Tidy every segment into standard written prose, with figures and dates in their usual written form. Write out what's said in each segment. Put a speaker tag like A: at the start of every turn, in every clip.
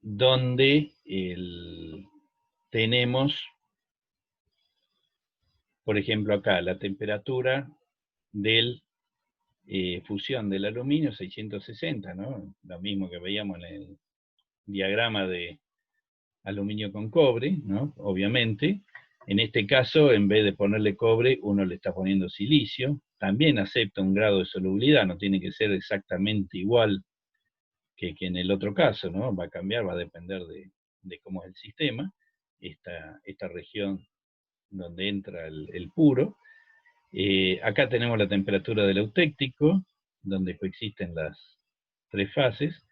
A: donde tenemos, por ejemplo, acá la temperatura de fusión del aluminio 660, ¿no? Lo mismo que veíamos en el diagrama de aluminio con cobre, ¿no? Obviamente. En este caso, en vez de ponerle cobre, uno le está poniendo silicio. También acepta un grado de solubilidad, no tiene que ser exactamente igual que en el otro caso, ¿no? Va a cambiar, va a depender de cómo es el sistema, esta región donde entra el puro. Acá tenemos la temperatura del eutéctico, donde coexisten las tres fases,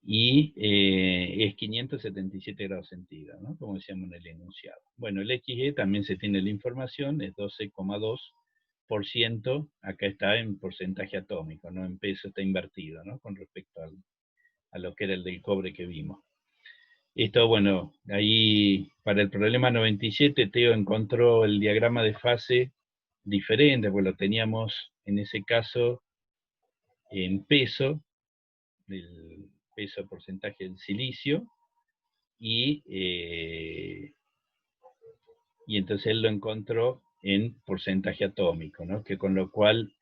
A: y es 577 grados centígrados, ¿no? Como decíamos en el enunciado. Bueno, el XE también se tiene la información, es 12,2%, acá está en porcentaje atómico, no en peso, está invertido, ¿no? Con respecto a lo que era el del cobre que vimos. Esto, bueno, ahí para el problema 97, Teo encontró el diagrama de fase diferente, pues lo teníamos en ese caso en peso, el peso porcentaje del silicio, y entonces él lo encontró en porcentaje atómico, ¿no? Que con lo cual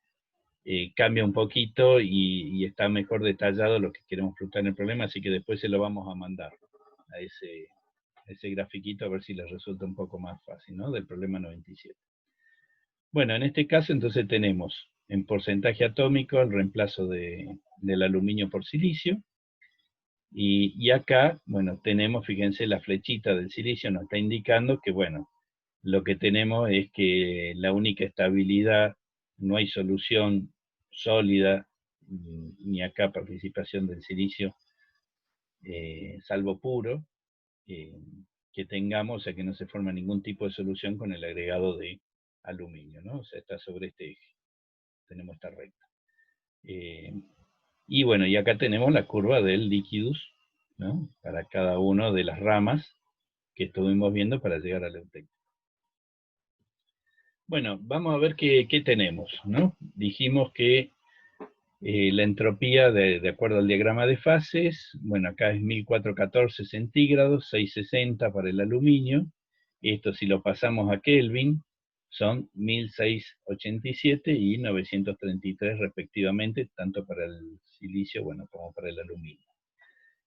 A: cambia un poquito y está mejor detallado lo que queremos frutar en el problema, así que después se lo vamos a mandar a ese grafiquito a ver si les resulta un poco más fácil, ¿no? Del problema 97. Bueno, en este caso entonces tenemos en porcentaje atómico el reemplazo del aluminio por silicio, y acá, bueno, tenemos, fíjense, la flechita del silicio nos está indicando que, bueno, lo que tenemos es que la única estabilidad, no hay solución sólida, ni acá participación del silicio, salvo puro, que tengamos, o sea que no se forma ningún tipo de solución con el agregado de aluminio, ¿no? O sea, está sobre este eje, tenemos esta recta. Y bueno, y acá tenemos la curva del liquidus, ¿no? Para cada una de las ramas que estuvimos viendo para llegar al eutéctico. Bueno, vamos a ver qué tenemos, ¿no? Dijimos que la entropía, de acuerdo al diagrama de fases, bueno, acá es 1414 centígrados, 660 para el aluminio. Esto si lo pasamos a Kelvin, son 1687 y 933 respectivamente, tanto para el silicio, bueno, como para el aluminio.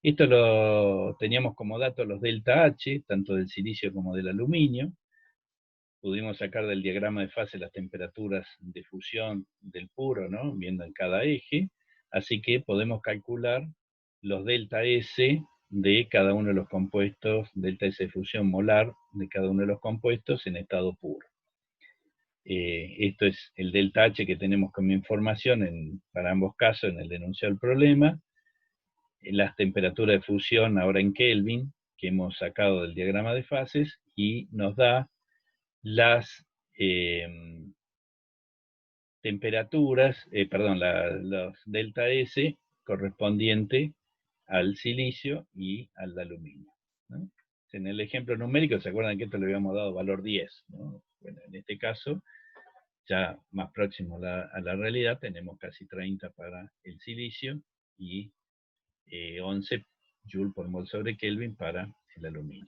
A: Esto lo teníamos como dato los delta H, tanto del silicio como del aluminio. Pudimos sacar del diagrama de fase las temperaturas de fusión del puro, ¿no? Viendo en cada eje. Así que podemos calcular los delta S de cada uno de los compuestos, delta S de fusión molar de cada uno de los compuestos en estado puro. Esto es el delta H que tenemos como información para ambos casos en el enunciado del problema. Las temperaturas de fusión ahora en Kelvin, que hemos sacado del diagrama de fases, y nos da las temperaturas, los delta S correspondiente al silicio y al aluminio, ¿no? En el ejemplo numérico, ¿se acuerdan que esto le habíamos dado valor 10? ¿No? Bueno, en este caso, ya más próximo a la realidad, tenemos casi 30 para el silicio y 11 Joule por mol sobre Kelvin para el aluminio.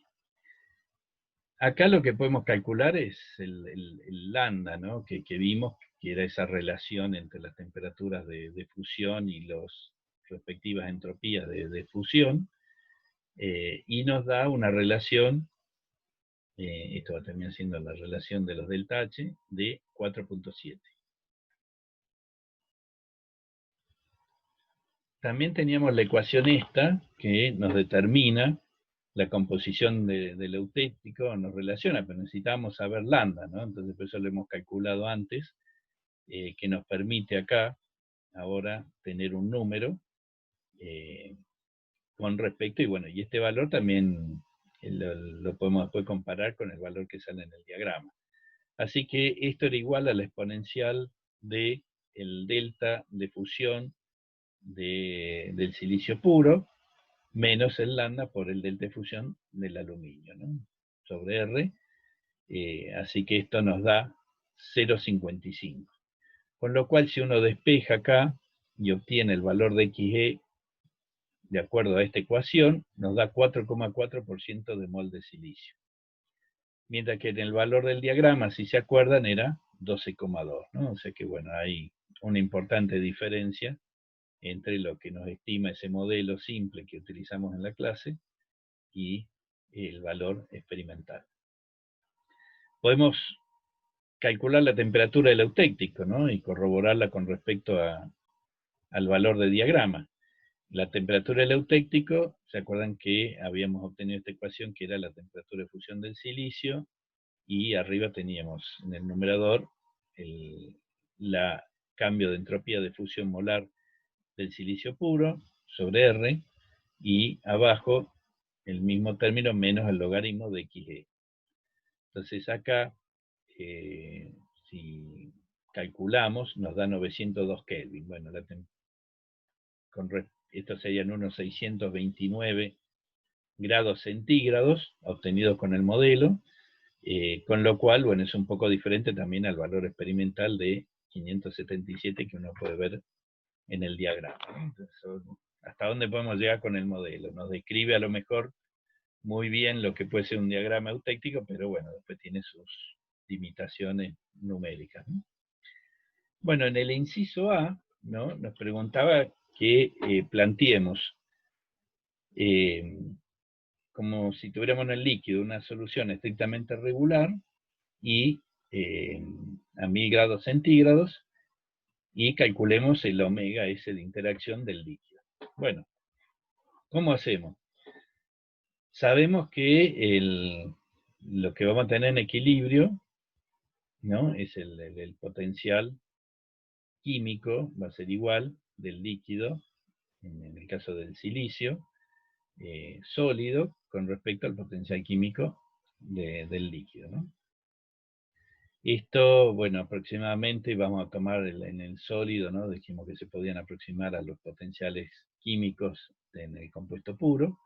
A: Acá lo que podemos calcular es el lambda, ¿no? que vimos, que era esa relación entre las temperaturas de fusión y las respectivas entropías de fusión, y nos da una relación, esto va a terminar siendo la relación de los delta H, de 4.7. También teníamos la ecuación esta, que nos determina la composición del eutéctico, nos relaciona, pero necesitamos saber lambda, ¿no? Entonces por eso lo hemos calculado antes, que nos permite acá, ahora, tener un número con respecto, y bueno, y este valor también lo podemos después comparar con el valor que sale en el diagrama. Así que esto era igual a la exponencial del delta de fusión del silicio puro, menos el lambda por el delta de fusión del aluminio, ¿no? Sobre R, así que esto nos da 0,55. Con lo cual, si uno despeja acá y obtiene el valor de XE de acuerdo a esta ecuación, nos da 4,4% de mol de silicio. Mientras que en el valor del diagrama, si se acuerdan, era 12,2, ¿no? O sea que, bueno, hay una importante diferencia entre lo que nos estima ese modelo simple que utilizamos en la clase y el valor experimental. Podemos calcular la temperatura del eutéctico, ¿no? Y corroborarla con respecto al valor de diagrama. La temperatura del eutéctico, ¿se acuerdan que habíamos obtenido esta ecuación que era la temperatura de fusión del silicio? Y arriba teníamos en el numerador la cambio de entropía de fusión molar del silicio puro sobre R, y abajo el mismo término menos el logaritmo de XE. Entonces acá, si calculamos, nos da 902 Kelvin. Bueno, estos serían unos 629 grados centígrados obtenidos con el modelo, con lo cual, bueno, es un poco diferente también al valor experimental de 577 que uno puede ver en el diagrama. Entonces, ¿hasta dónde podemos llegar con el modelo? Nos describe a lo mejor muy bien lo que puede ser un diagrama eutéctico, pero bueno, después tiene sus limitaciones numéricas, ¿no? Bueno, en el inciso A, ¿no?, nos preguntaba que planteemos como si tuviéramos en el líquido una solución estrictamente regular y a 1000 grados centígrados, y calculemos el omega S de interacción del líquido. Bueno, ¿cómo hacemos? Sabemos que lo que vamos a tener en equilibrio, ¿no?, es el potencial químico, va a ser igual del líquido, en el caso del silicio, sólido, con respecto al potencial químico del líquido, ¿no? Esto, bueno, aproximadamente vamos a tomar en el sólido, ¿no? Dijimos que se podían aproximar a los potenciales químicos en el compuesto puro,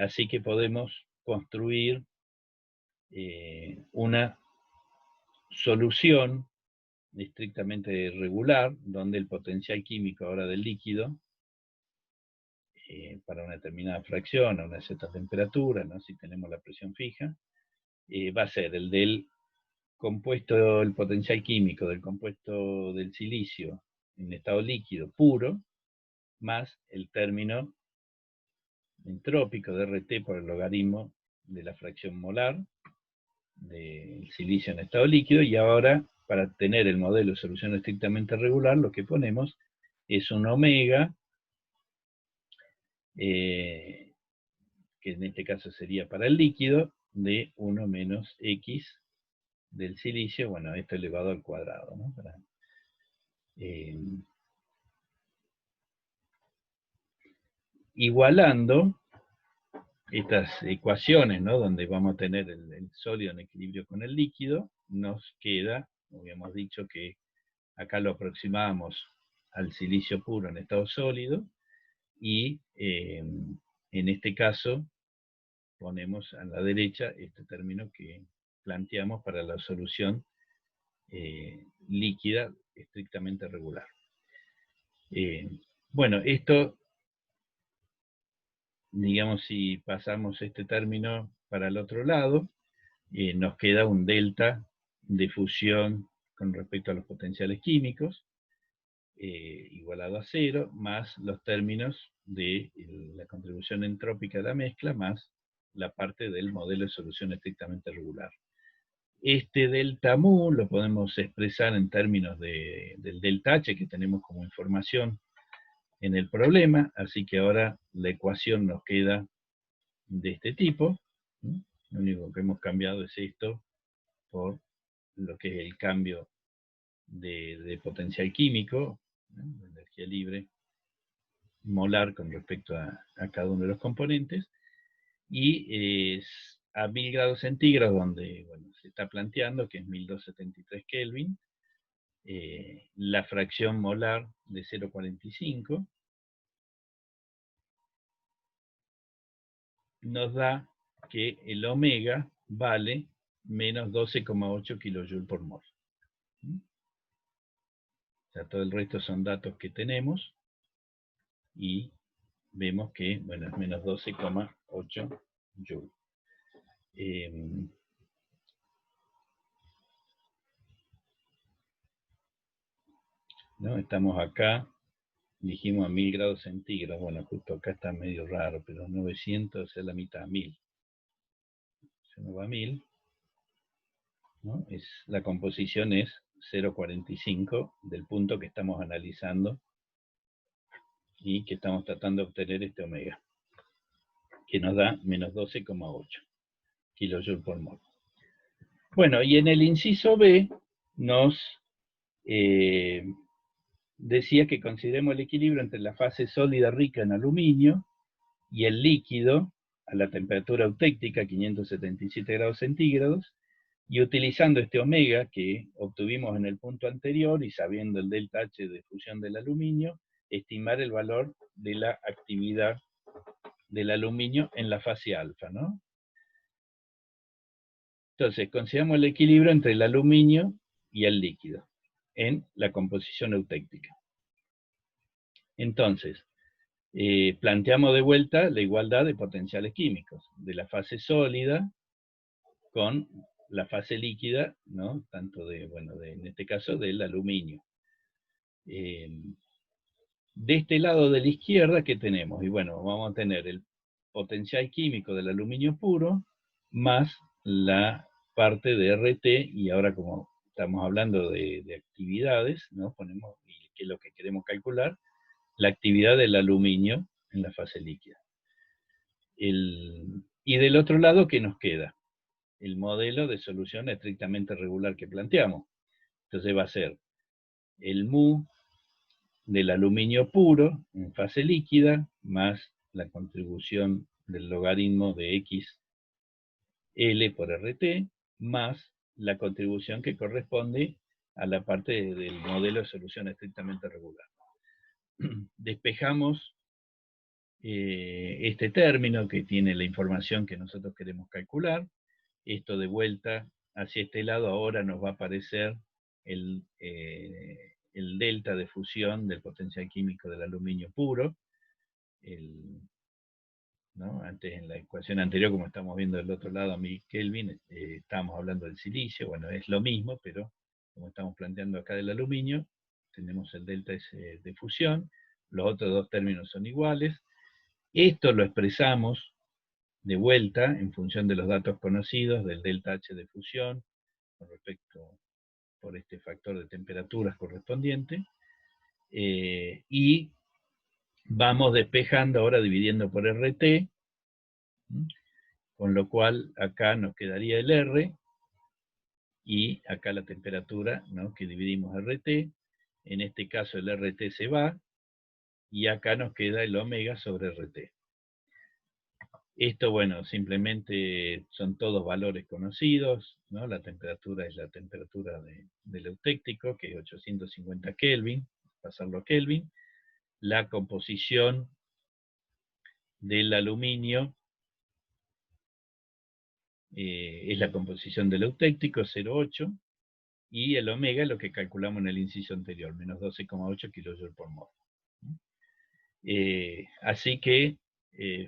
A: así que podemos construir una solución estrictamente regular, donde el potencial químico ahora del líquido, para una determinada fracción, a una cierta temperatura, ¿no?, si tenemos la presión fija, va a ser el del compuesto, el potencial químico del compuesto del silicio en estado líquido puro, más el término entrópico de RT por el logaritmo de la fracción molar del silicio en estado líquido. Y ahora, para tener el modelo de solución estrictamente regular, lo que ponemos es un omega, que en este caso sería para el líquido, de 1 menos X del silicio, bueno, esto elevado al cuadrado, ¿no? Igualando estas ecuaciones, ¿no?, donde vamos a tener el sólido en equilibrio con el líquido, nos queda, habíamos dicho que acá lo aproximamos al silicio puro en estado sólido, y en este caso ponemos a la derecha este término que planteamos para la solución líquida estrictamente regular. Bueno, esto, digamos, si pasamos este término para el otro lado, nos queda un delta de fusión con respecto a los potenciales químicos, igualado a 0, más los términos de la contribución entrópica de la mezcla, más la parte del modelo de solución estrictamente regular. Este delta mu lo podemos expresar en términos del delta H que tenemos como información en el problema, así que ahora la ecuación nos queda de este tipo. Lo único que hemos cambiado es esto por lo que es el cambio de potencial químico, ¿no?, de energía libre molar con respecto a cada uno de los componentes, y es a 1000 grados centígrados donde, bueno, se está planteando que es 1273 Kelvin, la fracción molar de 0,45 nos da que el omega vale menos 12,8 kJ por mol. O sea, todo el resto son datos que tenemos, y vemos que, bueno, es menos 12,8 joules. ¿No? Estamos acá, dijimos a 1000 grados centígrados, bueno, justo acá está medio raro, pero 900 es la mitad, 1000. Se nos va a 1000, ¿no? La composición es 0,45 del punto que estamos analizando y que estamos tratando de obtener este omega, que nos da menos 12,8 kilojoules por mol. Bueno, y en el inciso B nos decía que consideremos el equilibrio entre la fase sólida rica en aluminio y el líquido a la temperatura eutéctica, 577 grados centígrados, y utilizando este omega que obtuvimos en el punto anterior y sabiendo el delta H de fusión del aluminio, estimar el valor de la actividad del aluminio en la fase alfa, ¿no? Entonces, consideramos el equilibrio entre el aluminio y el líquido en la composición eutéctica. Entonces, planteamos de vuelta la igualdad de potenciales químicos de la fase sólida con la fase líquida, ¿no? Tanto de, bueno, en este caso del aluminio. De este lado de la izquierda, ¿qué tenemos? Y bueno, vamos a tener el potencial químico del aluminio puro más la parte de RT, y ahora como estamos hablando de actividades, ¿no? Ponemos, que es lo que queremos calcular, la actividad del aluminio en la fase líquida. Y del otro lado, ¿qué nos queda? El modelo de solución estrictamente regular que planteamos. Entonces va a ser el mu del aluminio puro en fase líquida más la contribución del logaritmo de XL por RT más la contribución que corresponde a la parte del modelo de solución estrictamente regular. Despejamos este término que tiene la información que nosotros queremos calcular. Esto de vuelta hacia este lado ahora nos va a aparecer el delta de fusión del potencial químico del aluminio puro. ¿No? Antes en la ecuación anterior, como estamos viendo del otro lado a 1000 Kelvin, estábamos hablando del silicio. Bueno, es lo mismo, pero como estamos planteando acá del aluminio, tenemos el delta de fusión, los otros dos términos son iguales. Esto lo expresamos de vuelta en función de los datos conocidos del delta H de fusión con respecto por este factor de temperaturas correspondiente, y vamos despejando ahora dividiendo por RT, con lo cual acá nos quedaría el R y acá la temperatura, ¿no? Que dividimos RT. En este caso el RT se va y acá nos queda el omega sobre RT. Esto, bueno, simplemente son todos valores conocidos, ¿no? La temperatura es la temperatura del eutéctico, que es 850 Kelvin, pasarlo a Kelvin. La composición del aluminio es la composición del eutéctico, 0,8, y el omega es lo que calculamos en el inciso anterior, menos 12,8 kJ por mol. Así que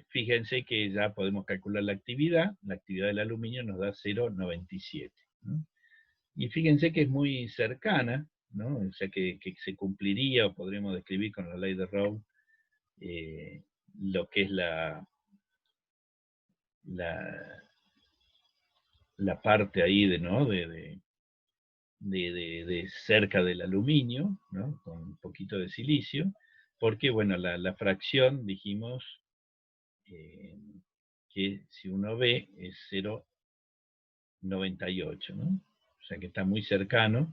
A: fíjense que ya podemos calcular la actividad del aluminio nos da 0,97. ¿no? Y fíjense que es muy cercana, ¿no? O sea que se cumpliría, o podríamos describir con la ley de Raoult, lo que es la parte ahí ¿no? de cerca del aluminio, ¿no? Con un poquito de silicio, porque bueno, la fracción, dijimos, que si uno ve es 0,98, ¿no? O sea que está muy cercano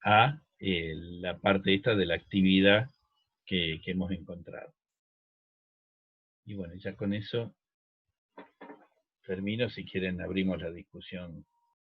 A: a la parte esta de la actividad que hemos encontrado. Y bueno, ya con eso termino. Si quieren abrimos la discusión